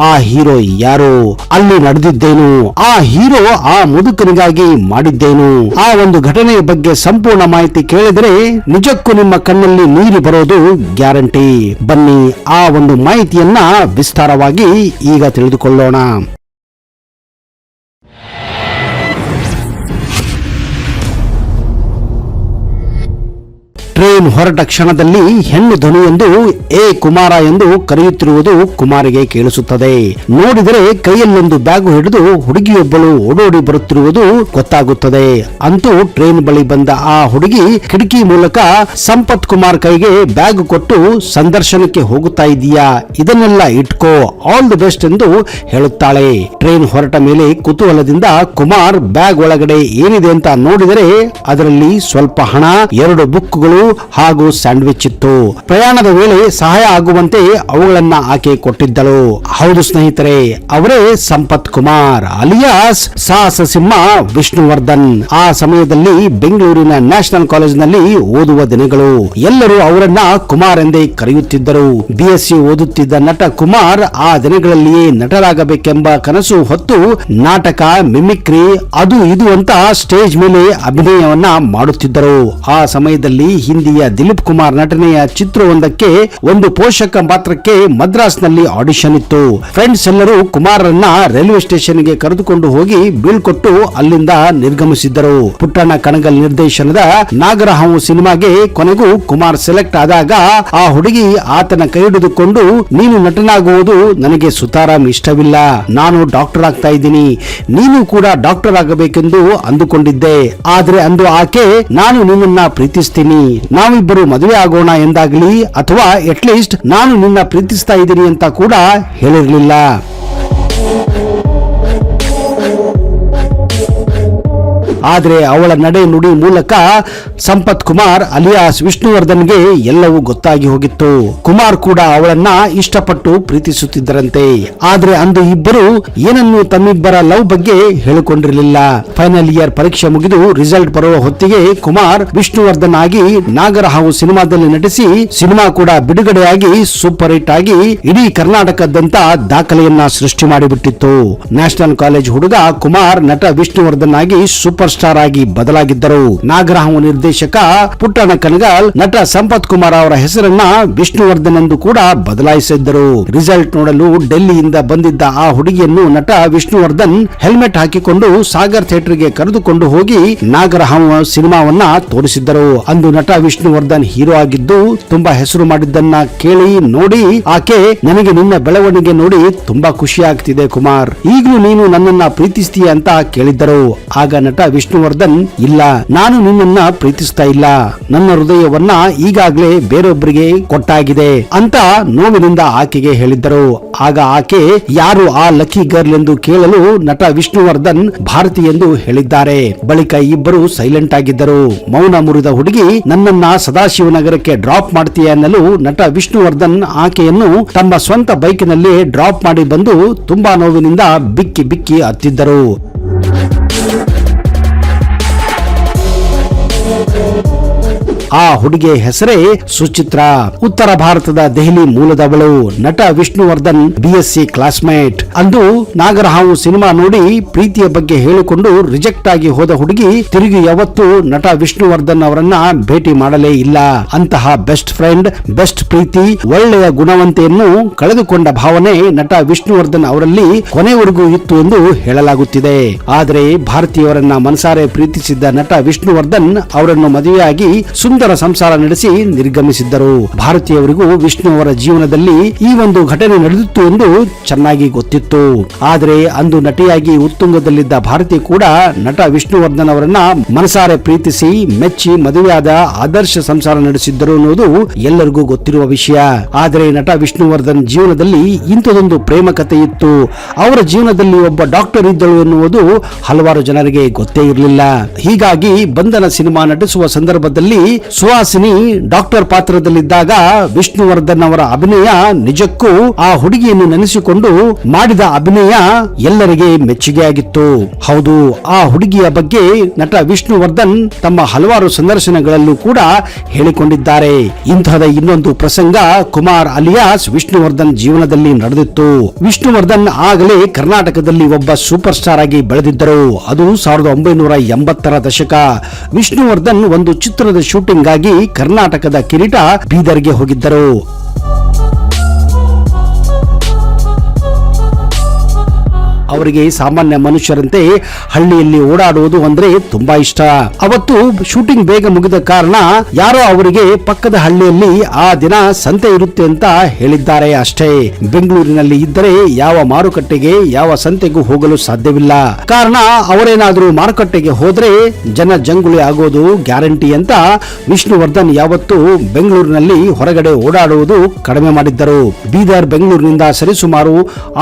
ಆ ಹೀರೋ ಯಾರು, ಅಲ್ಲಿ ನಡೆದಿದ್ದೇನು, ಆ ಹೀರೋ ಆ ಮುದುಕನಿಗಾಗಿ ಮಾಡಿದ್ದೇನು, ಆ ಒಂದು ಘಟನೆಯ ಬಗ್ಗೆ ಸಂಪೂರ್ಣ ಮಾಹಿತಿ ಕೇಳಿದರೆ ನಿಜಕ್ಕೂ ನಿಮ್ಮ ಕಣ್ಣಲ್ಲಿ ನೀರು ಬರೋದು ಗ್ಯಾರಂಟಿ. ಬನ್ನಿ ಆ ಒಂದು ಮಾಹಿತಿಯನ್ನ ವಿಸ್ತಾರವಾಗಿ ಈಗ ತಿಳಿದುಕೊಳ್ಳೋಣ. ಟ್ರೈನ್ ಹೊರಟ ಕ್ಷಣದಲ್ಲಿ ಹೆಣ್ಣು ಧ್ವನಿಯೊಂದು ಏ ಕುಮಾರ ಎಂದು ಕರೆಯುತ್ತಿರುವುದು ಕುಮಾರಿಗೆ ಕೇಳಿಸುತ್ತದೆ. ನೋಡಿದರೆ ಕೈಯಲ್ಲೊಂದು ಬ್ಯಾಗು ಹಿಡಿದು ಹುಡುಗಿಯೊಬ್ಬಳು ಓಡೋಡಿ ಬರುತ್ತಿರುವುದು ಗೊತ್ತಾಗುತ್ತದೆ. ಅಂತೂ ಟ್ರೈನ್ ಬಳಿ ಬಂದ ಆ ಹುಡುಗಿ ಕಿಟಕಿ ಮೂಲಕ ಸಂಪತ್ ಕುಮಾರ್ ಕೈಗೆ ಬ್ಯಾಗ್ ಕೊಟ್ಟು ಸಂದರ್ಶನಕ್ಕೆ ಹೋಗುತ್ತಾ ಇದೀಯಾ, ಇದನ್ನೆಲ್ಲ ಇಟ್ಕೋ, ಆಲ್ ದಿ ಬೆಸ್ಟ್ ಎಂದು ಹೇಳುತ್ತಾಳೆ. ಟ್ರೈನ್ ಹೊರಟ ಮೇಲೆ ಕುತೂಹಲದಿಂದ ಕುಮಾರ್ ಬ್ಯಾಗ್ ಒಳಗಡೆ ಏನಿದೆ ಅಂತ ನೋಡಿದರೆ ಅದರಲ್ಲಿ ಸ್ವಲ್ಪ ಹಣ, 2 ಬುಕ್ಗಳು ಹಾಗೂ ಸ್ಯಾಂಡ್ವಿಚ್ ಇತ್ತು. ಪ್ರಯಾಣದ ವೇಳೆ ಸಹಾಯ ಆಗುವಂತೆ ಅವುಗಳನ್ನ ಆಕೆ ಕೊಟ್ಟಿದ್ದಳು. ಹೌದು ಸ್ನೇಹಿತರೆ, ಅವರೇ ಸಂಪತ್ ಕುಮಾರ್ ಅಲಿಯಾಸ್ ಸಾಹಸ ಸಿಂಹ ವಿಷ್ಣುವರ್ಧನ್. ಆ ಸಮಯದಲ್ಲಿ ಬೆಂಗಳೂರಿನ ನ್ಯಾಷನಲ್ ಕಾಲೇಜಿನಲ್ಲಿ ಓದುವ ದಿನಗಳು. ಎಲ್ಲರೂ ಅವರನ್ನ ಕುಮಾರ್ ಎಂದೇ ಕರೆಯುತ್ತಿದ್ದರು. BSc ಓದುತ್ತಿದ್ದ ನಟ ಕುಮಾರ್ ಆ ದಿನಗಳಲ್ಲಿಯೇ ನಟರಾಗಬೇಕೆಂಬ ಕನಸು ಹೊತ್ತು ನಾಟಕ, ಮಿಮಿಕ್ರಿ, ಅದು ಇದು ಅಂತ ಸ್ಟೇಜ್ ಮೇಲೆ ಅಭಿನಯವನ್ನ ಮಾಡುತ್ತಿದ್ದರು. ಆ ಸಮಯದಲ್ಲಿ ಹಿಂದಿಯ ದಿಲೀಪ್ ಕುಮಾರ್ ನಟನೆಯ ಚಿತ್ರವೊಂದಕ್ಕೆ ಒಂದು ಪೋಷಕ ಪಾತ್ರಕ್ಕೆ ಮದ್ರಾಸ್ನಲ್ಲಿ ಆಡಿಷನ್ ಇತ್ತು. ಫ್ರೆಂಡ್ಸ್ ಎಲ್ಲರೂ ಕುಮಾರರನ್ನ ರೈಲ್ವೆ ಸ್ಟೇಷನ್ಗೆ ಕರೆದುಕೊಂಡು ಹೋಗಿ ಬೀಳ್ಕೊಟ್ಟು ಅಲ್ಲಿಂದ ನಿರ್ಗಮಿಸಿದ್ದರು. ಪುಟ್ಟಣ್ಣ ಕಣಗಲ್ ನಿರ್ದೇಶನದ ನಾಗರಹಾವು ಸಿನಿಮಾಗೆ ಕೊನೆಗೂ ಕುಮಾರ್ ಸೆಲೆಕ್ಟ್ ಆದಾಗ ಆ ಹುಡುಗಿ ಆತನ ಕೈ ಹಿಡಿದುಕೊಂಡು, ನೀನು ನಟನಾಗುವುದು ನನಗೆ ಸುತಾರಾಮ್ ಇಷ್ಟವಿಲ್ಲ, ನಾನು ಡಾಕ್ಟರ್ ಆಗ್ತಾ ಇದ್ದೀನಿ, ನೀನು ಕೂಡ ಡಾಕ್ಟರ್ ಆಗಬೇಕೆಂದು ಅಂದುಕೊಂಡಿದ್ದೆ. ಆದ್ರೆ ಅಂದು ಆಕೆ ನಾನು ನಿನ್ನನ್ನ ಪ್ರೀತಿಸ್ತೀನಿ, ನಾವಿಬ್ಬರು ಮದುವೆ ಆಗೋಣ ಎಂದಾಗಲಿ ಅಥವಾ ಅಟ್ಲೀಸ್ಟ್ ನಾನು ನಿನ್ನ ಪ್ರೀತಿಸ್ತಾ ಇದ್ದೀನಿ ಅಂತ ಕೂಡ ಹೇಳಿರಲಿಲ್ಲ. ಆದರೆ ಅವಳ ನಡೆ ನುಡಿ ಮೂಲಕ ಸಂಪತ್ ಕುಮಾರ್ ಅಲಿಯಾಸ್ ವಿಷ್ಣುವರ್ಧನ್ಗೆ ಎಲ್ಲವೂ ಗೊತ್ತಾಗಿ ಹೋಗಿತ್ತು. ಕುಮಾರ್ ಕೂಡ ಅವಳನ್ನ ಇಷ್ಟಪಟ್ಟು ಪ್ರೀತಿಸುತ್ತಿದ್ದರಂತೆ. ಆದ್ರೆ ಅಂದು ಇಬ್ಬರು ಏನನ್ನು ತಮ್ಮಿಬ್ಬರ ಲವ್ ಬಗ್ಗೆ ಹೇಳಿಕೊಂಡಿರಲಿಲ್ಲ. ಫೈನಲ್ ಇಯರ್ ಪರೀಕ್ಷೆ ಮುಗಿದು ರಿಸಲ್ಟ್ ಬರುವ ಹೊತ್ತಿಗೆ ಕುಮಾರ್ ವಿಷ್ಣುವರ್ಧನ್ ಆಗಿ ನಾಗರಹಾವು ಸಿನಿಮಾದಲ್ಲಿ ನಟಿಸಿ ಸಿನಿಮಾ ಕೂಡ ಬಿಡುಗಡೆಯಾಗಿ ಸೂಪರ್ ಹಿಟ್ ಆಗಿ ಇಡೀ ಕರ್ನಾಟಕದಂತ ದಾಖಲೆಯನ್ನ ಸೃಷ್ಟಿ ಮಾಡಿಬಿಟ್ಟಿತ್ತು. ನ್ಯಾಷನಲ್ ಕಾಲೇಜ್ ಹುಡುಗ ಕುಮಾರ್ ನಟ ವಿಷ್ಣುವರ್ಧನ್ ಆಗಿ ಸೂಪರ್ ಸ್ಟಾರ್ ಆಗಿ ಬದಲಾಗಿದ್ದರು. ನಾಗರಹಾವು ನಿರ್ದೇಶಕ ಪುಟ್ಟಣ್ಣ ಕಣಗಾಲ್ ನಟ ಸಂಪತ್ ಕುಮಾರ್ ಅವರ ಹೆಸರನ್ನ ವಿಷ್ಣುವರ್ಧನ್ ಎಂದು ಕೂಡ ಬದಲಾಯಿಸಿದ್ದರು. ರಿಸಲ್ಟ್ ನೋಡಲು ಡೆಲ್ಲಿಯಿಂದ ಬಂದಿದ್ದ ಆ ಹುಡುಗಿಯನ್ನು ನಟ ವಿಷ್ಣುವರ್ಧನ್ ಹೆಲ್ಮೆಟ್ ಹಾಕಿಕೊಂಡು ಸಾಗರ್ ಥಿಯೇಟರ್ಗೆ ಕರೆದುಕೊಂಡು ಹೋಗಿ ನಾಗರಹಾವು ಸಿನಿಮಾವನ್ನ ತೋರಿಸಿದ್ದರು. ಅಂದು ನಟ ವಿಷ್ಣುವರ್ಧನ್ ಹೀರೋ ಆಗಿದ್ದು ತುಂಬಾ ಹೆಸರು ಮಾಡಿದ್ದನ್ನ ಕೇಳಿ ನೋಡಿ ಆಕೆ, ನನಗೆ ನಿನ್ನ ಬೆಳವಣಿಗೆ ನೋಡಿ ತುಂಬಾ ಖುಷಿ ಆಗ್ತಿದೆ ಕುಮಾರ್, ಈಗಲೂ ನೀನು ನನ್ನನ್ನ ಪ್ರೀತಿಸ್ತೀಯ ಅಂತ ಕೇಳಿದ್ದರು. ಆಗ ನಟ ವಿಷ್ಣುವರ್ಧನ್, ಇಲ್ಲ, ನಾನು ನಿನ್ನನ್ನ ಪ್ರೀತಿಸ್ತಾ ಇಲ್ಲ, ನನ್ನ ಹೃದಯವನ್ನ ಈಗಾಗಲೇ ಬೇರೊಬ್ಬರಿಗೆ ಕೊಟ್ಟಾಗಿದೆ ಅಂತ ನೋವಿನಿಂದ ಆಕೆಗೆ ಹೇಳಿದ್ದರು. ಆಗ ಆಕೆ ಯಾರು ಆ ಲಕ್ಕಿ ಗರ್ಲ್ ಎಂದು ಕೇಳಲು ನಟ ವಿಷ್ಣುವರ್ಧನ್ ಭಾರತಿ ಎಂದು ಹೇಳಿದ್ದಾರೆ. ಬಳಿಕ ಇಬ್ಬರು ಸೈಲೆಂಟ್ ಆಗಿದ್ದರು. ಮೌನ ಮುರಿದ ಹುಡುಗಿ ನನ್ನನ್ನ ಸದಾಶಿವನಗರಕ್ಕೆ ಡ್ರಾಪ್ ಮಾಡ್ತೀಯ ಅನ್ನಲು ನಟ ವಿಷ್ಣುವರ್ಧನ್ ಆಕೆಯನ್ನು ತಮ್ಮ ಸ್ವಂತ ಬೈಕಿನಲ್ಲಿ ಡ್ರಾಪ್ ಮಾಡಿ ಬಂದು ತುಂಬಾ ನೋವಿನಿಂದ ಬಿಕ್ಕಿ ಬಿಕ್ಕಿ ಅತ್ತಿದ್ದರು. ಆ ಹುಡುಗಿಯ ಹೆಸರೇ ಸುಚಿತ್ರಾ. ಉತ್ತರ ಭಾರತದ ದೆಹಲಿ ಮೂಲದವಳು. ನಟ ವಿಷ್ಣುವರ್ಧನ್ BSc ಕ್ಲಾಸ್ಮೇಟ್. ಅಂದು ನಾಗರಹಾವು ಸಿನಿಮಾ ನೋಡಿ ಪ್ರೀತಿಯ ಬಗ್ಗೆ ಹೇಳಿಕೊಂಡು ರಿಜೆಕ್ಟ್ ಆಗಿ ಹೋದ ಹುಡುಗಿ ತಿರುಗಿ ಯಾವತ್ತೂ ನಟ ವಿಷ್ಣುವರ್ಧನ್ ಅವರನ್ನ ಭೇಟಿ ಮಾಡಲೇ ಇಲ್ಲ. ಅಂತಹ ಬೆಸ್ಟ್ ಫ್ರೆಂಡ್, ಬೆಸ್ಟ್ ಪ್ರೀತಿ, ಒಳ್ಳೆಯ ಗುಣವಂತೆಯನ್ನು ಕಳೆದುಕೊಂಡ ಭಾವನೆ ನಟ ವಿಷ್ಣುವರ್ಧನ್ ಅವರಲ್ಲಿ ಕೊನೆವರೆಗೂ ಇತ್ತು ಎಂದು ಹೇಳಲಾಗುತ್ತಿದೆ. ಆದರೆ ಭಾರತೀಯವರನ್ನ ಮನಸಾರೆ ಪ್ರೀತಿಸಿದ್ದ ನಟ ವಿಷ್ಣುವರ್ಧನ್ ಅವರನ್ನು ಮದುವೆಯಾಗಿ ಸುಂದರ ಸಂಸಾರ ನಡೆಸಿ ನಿರ್ಗಮಿಸಿದ್ದರು. ಭಾರತೀಯವರಿಗೂ ವಿಷ್ಣು ಅವರ ಜೀವನದಲ್ಲಿ ಈ ಒಂದು ಘಟನೆ ನಡೆದಿತ್ತು ಎಂದು ಚೆನ್ನಾಗಿ ಗೊತ್ತಿತ್ತು. ಆದರೆ ಅಂದು ನಟಿಯಾಗಿ ಉತ್ತುಂಗದಲ್ಲಿದ್ದ ಭಾರತಿ ಕೂಡ ನಟ ವಿಷ್ಣುವರ್ಧನ್ ಅವರನ್ನ ಮನಸಾರೆ ಪ್ರೀತಿಸಿ ಮೆಚ್ಚಿ ಮದುವೆಯಾದ ಆದರ್ಶ ಸಂಸಾರ ನಡೆಸಿದ್ದರು ಅನ್ನೋದು ಎಲ್ಲರಿಗೂ ಗೊತ್ತಿರುವ ವಿಷಯ. ಆದರೆ ನಟ ವಿಷ್ಣುವರ್ಧನ್ ಜೀವನದಲ್ಲಿ ಇಂಥದೊಂದು ಪ್ರೇಮ ಕಥೆ ಇತ್ತು, ಅವರ ಜೀವನದಲ್ಲಿ ಒಬ್ಬ ಡಾಕ್ಟರ್ ಇದ್ದಳು ಎನ್ನುವುದು ಹಲವಾರು ಜನರಿಗೆ ಗೊತ್ತೇ ಇರಲಿಲ್ಲ. ಹೀಗಾಗಿ ಬಂಧನ ಸಿನಿಮಾ ನಟಿಸುವ ಸಂದರ್ಭದಲ್ಲಿ ಸುಹಾಸಿನಿ ಡಾಕ್ಟರ್ ಪಾತ್ರದಲ್ಲಿದ್ದಾಗ ವಿಷ್ಣುವರ್ಧನ್ ಅವರ ಅಭಿನಯ ನಿಜಕ್ಕೂ ಆ ಹುಡುಗಿಯನ್ನು ನೆನೆಸಿಕೊಂಡು ಮಾಡಿದ ಅಭಿನಯ ಎಲ್ಲರಿಗೆ ಮೆಚ್ಚುಗೆಯಾಗಿತ್ತು. ಹೌದು, ಆ ಹುಡುಗಿಯ ಬಗ್ಗೆ ನಟ ವಿಷ್ಣುವರ್ಧನ್ ತಮ್ಮ ಹಲವಾರು ಸಂದರ್ಶನಗಳಲ್ಲೂ ಕೂಡ ಹೇಳಿಕೊಂಡಿದ್ದಾರೆ. ಇಂತಹದ ಇನ್ನೊಂದು ಪ್ರಸಂಗ ಕುಮಾರ್ ಅಲಿಯಾಸ್ ವಿಷ್ಣುವರ್ಧನ್ ಜೀವನದಲ್ಲಿ ನಡೆದಿತ್ತು. ವಿಷ್ಣುವರ್ಧನ್ ಆಗಲೇ ಕರ್ನಾಟಕದಲ್ಲಿ ಒಬ್ಬ ಸೂಪರ್ ಸ್ಟಾರ್ ಆಗಿ ಬೆಳೆದಿದ್ದರು. ಅದು 1980ರ ದಶಕ. ವಿಷ್ಣುವರ್ಧನ್ ಒಂದು ಚಿತ್ರದ ಶೂಟಿಂಗ್ ಆಗಿ ಕರ್ನಾಟಕದ ಕಿರೀಟ ಬೀದರ್ಗೆ ಹೋಗಿದ್ದರು. ಅವರಿಗೆ ಸಾಮಾನ್ಯ ಮನುಷ್ಯರಂತೆ ಹಳ್ಳಿಯಲ್ಲಿ ಓಡಾಡುವುದು ಅಂದ್ರೆ ತುಂಬಾ ಇಷ್ಟ. ಅವತ್ತು ಶೂಟಿಂಗ್ ಬೇಗ ಮುಗಿದ ಕಾರಣ ಯಾರೋ ಅವರಿಗೆ ಪಕ್ಕದ ಹಳ್ಳಿಯಲ್ಲಿ ಆ ದಿನ ಸಂತೆ ಇರುತ್ತೆ ಅಂತ ಹೇಳಿದ್ದಾರೆ ಅಷ್ಟೇ. ಬೆಂಗಳೂರಿನಲ್ಲಿ ಇದ್ದರೆ ಯಾವ ಮಾರುಕಟ್ಟೆಗೆ ಯಾವ ಸಂತೆಗೂ ಹೋಗಲು ಸಾಧ್ಯವಿಲ್ಲ. ಕಾರಣ ಅವರೇನಾದ್ರೂ ಮಾರುಕಟ್ಟೆಗೆ ಹೋದ್ರೆ ಜನ ಜಂಗುಳಿ ಆಗೋದು ಗ್ಯಾರಂಟಿ ಅಂತ ವಿಷ್ಣುವರ್ಧನ್ ಯಾವತ್ತು ಬೆಂಗಳೂರಿನಲ್ಲಿ ಹೊರಗಡೆ ಓಡಾಡುವುದು ಕಡಿಮೆ ಮಾಡಿದ್ದರು. ಬೀದರ್ ಬೆಂಗಳೂರಿನಿಂದ ಸರಿಸುಮಾರು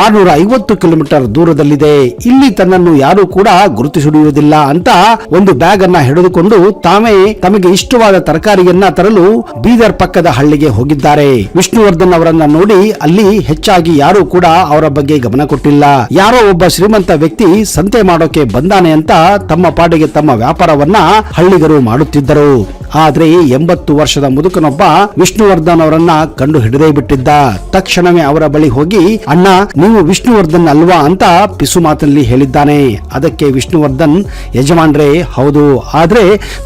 650 ಕಿಲೋಮೀಟರ್ ದೂರ ಇಲ್ಲಿ ತನ್ನನ್ನು ಯಾರು ಕೂಡ ಗುರುತಿಸುವುದಿಲ್ಲ ಅಂತ ಒಂದು ಬ್ಯಾಗ್ ಅನ್ನ ಹಿಡಿದುಕೊಂಡು ತಮಗೆ ಇಷ್ಟವಾದ ತರಕಾರಿಯನ್ನ ತರಲು ಬೀದರ್ ಪಕ್ಕದ ಹಳ್ಳಿಗೆ ಹೋಗಿದ್ದಾರೆ. ವಿಷ್ಣುವರ್ಧನ್ ಅವರನ್ನ ನೋಡಿ ಅಲ್ಲಿ ಹೆಚ್ಚಾಗಿ ಯಾರು ಕೂಡ ಅವರ ಬಗ್ಗೆ ಗಮನ ಕೊಟ್ಟಿಲ್ಲ. ಯಾರೋ ಒಬ್ಬ ಶ್ರೀಮಂತ ವ್ಯಕ್ತಿ ಸಂತೆ ಮಾಡೋಕೆ ಬಂದಾನೆ ಅಂತ ತಮ್ಮ ಪಾಡಿಗೆ ತಮ್ಮ ವ್ಯಾಪಾರವನ್ನ ಹಳ್ಳಿಗರು ಮಾಡುತ್ತಿದ್ದರು. ಆದ್ರೆ 80 ವರ್ಷದ ಮುದುಕನೊಬ್ಬ ವಿಷ್ಣುವರ್ಧನ್ ಅವರನ್ನ ಕಂಡು ಹಿಡಿದೇ ಬಿಟ್ಟಿದ್ದ. ತಕ್ಷಣವೇ ಅವರ ಬಳಿ ಹೋಗಿ, ಅಣ್ಣ ನೀವು ವಿಷ್ಣುವರ್ಧನ್ ಅಲ್ವಾ ಅಂತ ಪಿಸು ಮಾತಲ್ಲಿ ಹೇಳಿದ್ದಾನೆ. ಅದಕ್ಕೆ ವಿಷ್ಣುವರ್ಧನ್, ಯಜಮಾನ್ರೇ ಹೌದು, ಆದ್ರೆ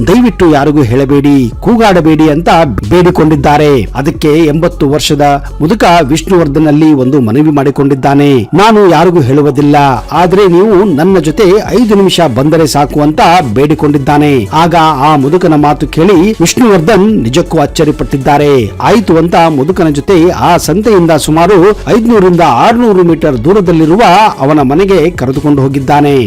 ದಯವಿಟ್ಟು ಯಾರಿಗೂ ಹೇಳಬೇಡಿ, ಕೂಗಾಡಬೇಡಿ ಅಂತ ಬೇಡಿಕೊಂಡಿದ್ದಾರೆ. ಅದಕ್ಕೆ 80 ವರ್ಷದ ಮುದುಕ ವಿಷ್ಣುವರ್ಧನ್ ಅಲ್ಲಿ ಒಂದು ಮನವಿ ಮಾಡಿಕೊಂಡಿದ್ದಾನೆ. ನಾನು ಯಾರಿಗೂ ಹೇಳುವುದಿಲ್ಲ, ಆದ್ರೆ ನೀವು ನನ್ನ ಜೊತೆ 5 ನಿಮಿಷ ಬಂದರೆ ಸಾಕು ಅಂತ ಬೇಡಿಕೊಂಡಿದ್ದಾನೆ. ಆಗ ಆ ಮುದುಕನ ಮಾತು ಕೇಳಿ ವಿಷ್ಣುವರ್ಧನ್ ನಿಜಕ್ಕೂ ಅಚ್ಚರಿಪಟ್ಟಿದ್ದಾರೆ. ಆಯ್ತು ಅಂತ ಮುದುಕನ ಜೊತೆ ಆ ಸಂತೆಯಿಂದ ಸುಮಾರು 500ರಿಂದ 600 ಮೀಟರ್ ದೂರದಲ್ಲಿರುವ ಅವನ ಮನೆಗೆ ಕರೆದುಕೊಂಡು ಹೋಗಿದ್ದಾನೆ.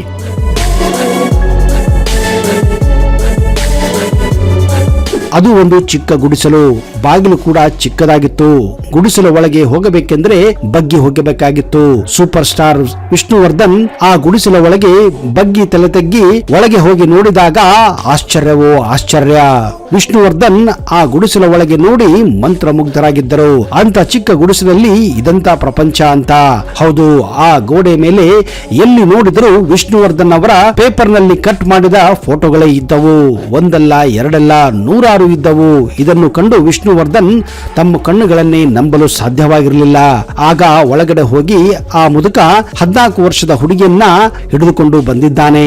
ಅದು ಒಂದು ಚಿಕ್ಕ ಗುಡಿಸಲು. ಬಾಗಿಲು ಕೂಡ ಚಿಕ್ಕದಾಗಿತ್ತು. ಗುಡಿಸಲ ಒಳಗೆ ಹೋಗಬೇಕೆಂದ್ರೆ ಬಗ್ಗಿ ಹೋಗಬೇಕಾಗಿತ್ತು. ಸೂಪರ್ ಸ್ಟಾರ್ ವಿಷ್ಣುವರ್ಧನ್ ಆ ಗುಡಿಸಲ ಒಳಗೆ ಬಗ್ಗಿ ತಲೆ ತಗ್ಗಿ ಒಳಗೆ ಹೋಗಿ ನೋಡಿದಾಗ ಆಶ್ಚರ್ಯವೋ ಆಶ್ಚರ್ಯ. ವಿಷ್ಣುವರ್ಧನ್ ಆ ಗುಡಿಸಲ ಒಳಗೆ ನೋಡಿ ಮಂತ್ರಮುಗ್ಧರಾಗಿದ್ದರು. ಅಂತ ಚಿಕ್ಕ ಗುಡಿಸಲಲ್ಲಿ ಇದಂತ ಪ್ರಪಂಚ ಅಂತ. ಹೌದು, ಆ ಗೋಡೆ ಮೇಲೆ ಎಲ್ಲಿ ನೋಡಿದರೂ ವಿಷ್ಣುವರ್ಧನ್ ಅವರ ಪೇಪರ್ ನಲ್ಲಿ ಕಟ್ ಮಾಡಿದ ಫೋಟೋಗಳೇ ಇದ್ದವು. ಒಂದಲ್ಲ ಎರಡಲ್ಲ, 100 ಇದ್ದವು. ಇದನ್ನು ಕಂಡು ವಿಷ್ಣುವರ್ಧನ್ ತಮ್ಮ ಕಣ್ಣುಗಳನ್ನೇ ನಂಬಲು ಸಾಧ್ಯವಾಗಿರಲಿಲ್ಲ. ಆಗ ಒಳಗಡೆ ಹೋಗಿ ಆ ಮುದುಕ 14 ವರ್ಷದ ಹುಡುಗಿಯನ್ನ ಹಿಡಿದುಕೊಂಡು ಬಂದಿದ್ದಾನೆ.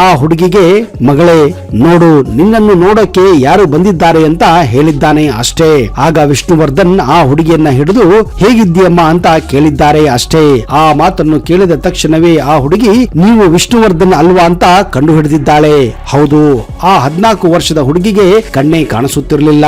ಆ ಹುಡುಗಿಗೆ, ಮಗಳೇ ನೋಡು, ನಿನ್ನನ್ನು ನೋಡಕ್ಕೆ ಯಾರು ಬಂದಿದ್ದಾರೆ ಅಂತ ಹೇಳಿದ್ದಾನೆ ಅಷ್ಟೇ. ಆಗ ವಿಷ್ಣುವರ್ಧನ್ ಆ ಹುಡುಗಿಯನ್ನ ಹಿಡಿದು ಹೇಗಿದ್ದೀಯಮ್ಮ ಅಂತ ಕೇಳಿದ್ದಾರೆ ಅಷ್ಟೇ. ಆ ಮಾತನ್ನು ಕೇಳಿದ ತಕ್ಷಣವೇ ಆ ಹುಡುಗಿ ನೀವು ವಿಷ್ಣುವರ್ಧನ್ ಅಲ್ವಾ ಅಂತ ಕಂಡು ಹಿಡಿದಿದ್ದಾಳೆ. ಹೌದು, ಆ 14 ವರ್ಷದ ಹುಡುಗಿಗೆ ಕಣ್ಣೇ ಕಾಣಿಸುತ್ತಿರಲಿಲ್ಲ.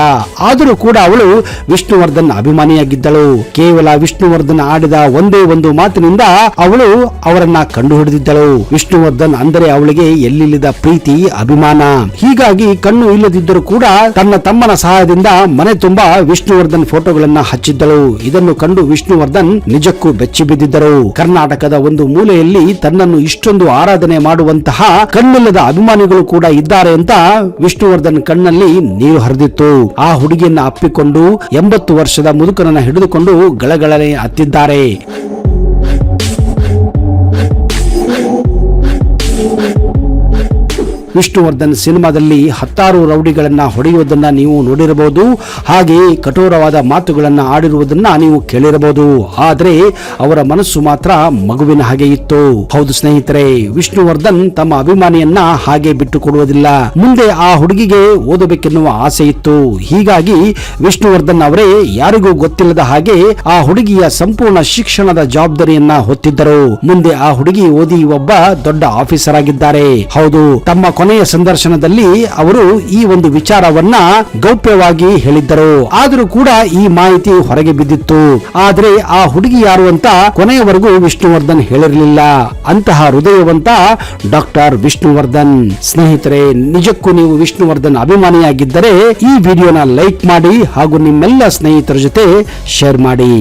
ಆದರೂ ಕೂಡ ಅವಳು ವಿಷ್ಣುವರ್ಧನ್ ಅಭಿಮಾನಿಯಾಗಿದ್ದಳು. ಕೇವಲ ವಿಷ್ಣುವರ್ಧನ್ ಆಡಿದ ಒಂದೇ ಒಂದು ಮಾತಿನಿಂದ ಅವಳು ಅವರನ್ನ ಕಂಡು ಹಿಡಿದಿದ್ದಳು. ವಿಷ್ಣುವರ್ಧನ್ ಅಂದರೆ ಅವಳಿಗೆ ಎಲ್ಲಿಲ್ಲದ ಪ್ರೀತಿ, ಅಭಿಮಾನ. ಹೀಗಾಗಿ ಕಣ್ಣು ಇಲ್ಲದಿದ್ದರೂ ಕೂಡ ತನ್ನ ತಮ್ಮನ ಸಹಾಯದಿಂದ ಮನೆ ತುಂಬಾ ವಿಷ್ಣುವರ್ಧನ್ ಫೋಟೋಗಳನ್ನ ಹಚ್ಚಿದ್ದಳು. ಇದನ್ನು ಕಂಡು ವಿಷ್ಣುವರ್ಧನ್ ನಿಜಕ್ಕೂ ಬೆಚ್ಚಿ ಬಿದ್ದಿದ್ದರು. ಕರ್ನಾಟಕದ ಒಂದು ಮೂಲೆಯಲ್ಲಿ ತನ್ನನ್ನು ಇಷ್ಟೊಂದು ಆರಾಧನೆ ಮಾಡುವಂತಹ ಕಣ್ಣಿಲ್ಲದ ಅಭಿಮಾನಿಗಳು ಕೂಡ ಇದ್ದಾರೆ ಅಂತ ವಿಷ್ಣುವರ್ಧನ್ ಕಣ್ಣಲ್ಲಿ ನೀರು ಹರಿದಿತ್ತು. ಆ ಹುಡುಗಿಯನ್ನ ಅಪ್ಪಿಕೊಂಡು 80 ವರ್ಷದ ಮುದುಕನನ್ನ ಹಿಡಿದುಕೊಂಡು ಗಳಗಳನೆ ಅತ್ತಿದ್ದಾರೆ. ವಿಷ್ಣುವರ್ಧನ್ ಸಿನಿಮಾದಲ್ಲಿ 10 ರೌಡಿಗಳನ್ನ ಹೊಡೆಯುವುದನ್ನ ನೀವು ನೋಡಿರಬಹುದು. ಹಾಗೆ ಕಠೋರವಾದ ಮಾತುಗಳನ್ನ ಆಡಿರುವುದನ್ನ ನೀವು ಕೇಳಿರಬಹುದು. ಆದ್ರೆ ಅವರ ಮನಸ್ಸು ಮಾತ್ರ ಮಗುವಿನ ಹಾಗೆ ಇತ್ತು. ಹೌದು ಸ್ನೇಹಿತರೆ, ವಿಷ್ಣುವರ್ಧನ್ ತಮ್ಮ ಅಭಿಮಾನಿಯನ್ನ ಹಾಗೆ ಬಿಟ್ಟು ಕೊಡುವುದಿಲ್ಲ. ಮುಂದೆ ಆ ಹುಡುಗಿಗೆ ಓದಬೇಕೆನ್ನುವ ಆಸೆ ಇತ್ತು. ಹೀಗಾಗಿ ವಿಷ್ಣುವರ್ಧನ್ ಅವರೇ ಯಾರಿಗೂ ಗೊತ್ತಿಲ್ಲದ ಹಾಗೆ ಆ ಹುಡುಗಿಯ ಸಂಪೂರ್ಣ ಶಿಕ್ಷಣದ ಜವಾಬ್ದಾರಿಯನ್ನ ಹೊತ್ತಿದ್ದರು. ಮುಂದೆ ಆ ಹುಡುಗಿ ಓದಿ ಒಬ್ಬ ದೊಡ್ಡ ಆಫೀಸರ್ ಆಗಿದ್ದಾರೆ. ಹೌದು, ತಮ್ಮ ಕೊನೆಯ ಸಂದರ್ಶನದಲ್ಲಿ ಅವರು ಈ ಒಂದು ವಿಚಾರವನ್ನ ಗೌಪ್ಯವಾಗಿ ಹೇಳಿದ್ದರು. ಆದರೂ ಕೂಡ ಈ ಮಾಹಿತಿ ಹೊರಗೆ ಬಿದ್ದಿತ್ತು. ಆದ್ರೆ ಆ ಹುಡುಗಿ ಯಾರು ಅಂತ ಕೊನೆಯವರೆಗೂ ವಿಷ್ಣುವರ್ಧನ್ ಹೇಳಿರಲಿಲ್ಲ. ಅಂತಹ ಹೃದಯವಂತ ಡಾಕ್ಟರ್ ವಿಷ್ಣುವರ್ಧನ್. ಸ್ನೇಹಿತರೆ, ನಿಜಕ್ಕೂ ನೀವು ವಿಷ್ಣುವರ್ಧನ್ ಅಭಿಮಾನಿಯಾಗಿದ್ದರೆ ಈ ವಿಡಿಯೋನ ಲೈಕ್ ಮಾಡಿ ಹಾಗೂ ನಿಮ್ಮೆಲ್ಲ ಸ್ನೇಹಿತರ ಜೊತೆ ಶೇರ್ ಮಾಡಿ.